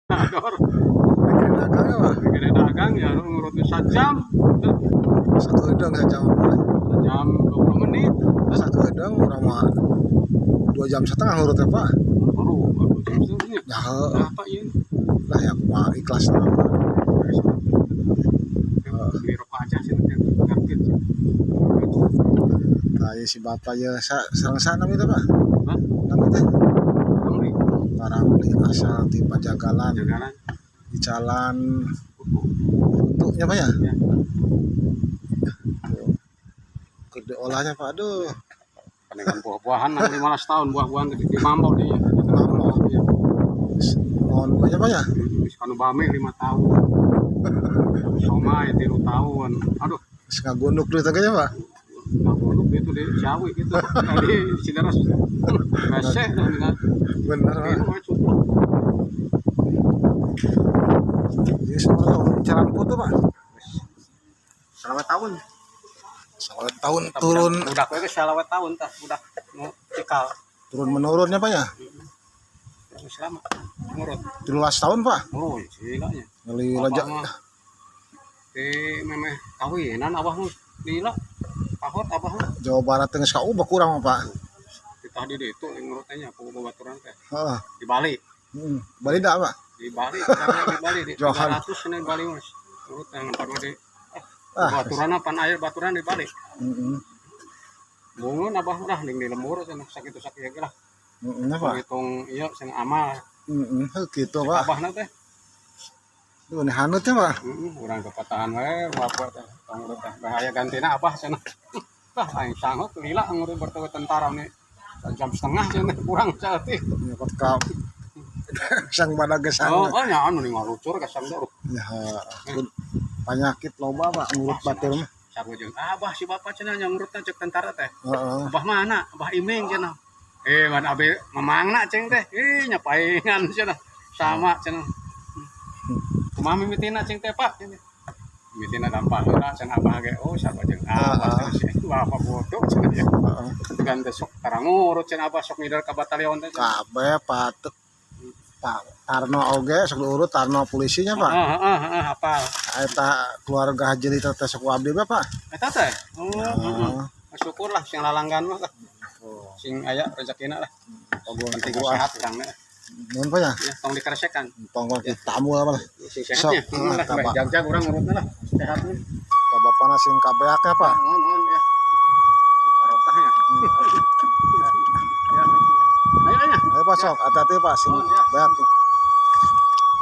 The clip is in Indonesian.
Ador. Bikin dagang ya Pak. Bikin dagang ya ngurutnya 1 jam. Satu gedang saja Pak. 1 jam 20 menit. Satu gedang orang mah 2,5 jam ngurutnya Pak. Baru jam setengah. Ya Apa ya? lah ya mah ikhlas lah Pak. Beli rokok aja sih nanti ngerti. Kayak si bapak ya sareng sana itu Pak. Hah? Nama teh Beli Parangli asal di Pajagalan jalan. di jalan Utuknya Pak ya. Ya. Gede olahnya Pak. Aduh. Dengan buah-buahan 15 tahun buah-buahan di Mambo dia. Mambo. Iya. Mohon banyak Pak ya. Wis kanu bame 5 tahun. Somai 3 tahun. Aduh, Terus ngagunduk dulu tengahnya Pak. ngabuluk itu di Jawi gitu. Tadi di Cidaras. Reseh dah dengan Bener Pak. ini mah cukup. Ini semua tahun jalan foto Pak. Selawat tahun. Soalnya tahun turun Budak we selawat tahun tah, budak nu cikal. turun menurunnya Pak ya. Wis lama. Ngurut. 13 tahun Pak. Oh, silanya. Ngali lajak. Di memeh kawinan abah mah lila. Pahot abah mah. Jawa Barat tengah kau kurang Pak. Di tadi itu ngurutnya aku babaturan teh. Heeh. Di Bali. Bali dah Pak. Di Bali, di Bali di Johan. 300 ini Bali Mas. Urut yang baru di Ah. baturan pan air baturan di Bali. Heeh. Bungun abah udah ning di lembur cenah sakit-sakit ge lah. Heeh Pak. Hitung iya sing amal. Heeh gitu Pak. Abahna teh. Duh ini hanut ya Pak. Urang kepatahan we bapak teh tong urut teh bahaya gantina abah cenah. Tah aing sanggup lila ngurut berteu tentara nih. 1,5 jam cenah kurang saeutik. Ya ka sang pada gesang. Oh, nya anu ning ngalucur kasang dulu. Ya penyakit loba Pak ngurut batur mah. Sarujeng abah si bapak cenah nya ngurutna cek tentara teh. Heeh. Abah mana? Abah iming cenah. Man abe mamangna ceng teh. Nyapaingan cenah. Sama cenah. Kumaha mimitina ceng teh Pak. Mimitina dampah heula cenah abah ge. Oh sarujeng abah sih. Bapak bodoh cenah ya. Heeh. Tegan teh sok tarang ngurut cenah abah sok ngidar ka batalion teh. Kabeh patut Pak Tarno oge sok diurut Tarno polisinya Pak. Heeh, hafal. Eta keluarga Haji Lita teh sok abdi Bapak. Eta teh. Syukurlah sing lalanggan mah lah. Oh. Sing aya rezekina lah. Penting Paguan. sehat urang mah. Mun Pak ya. Ya tong dikeresekan. Tongkol tamu apa lah. Sing sehatnya. Sok, Jag-jag urang ngurutna lah. Sehat mah. Bapakna sing kabeaknya Pak. Mohon ya. Barokahnya. Ya. Ayo. Ayo Pak sok hati-hati Pak sing Oh, ya. beak.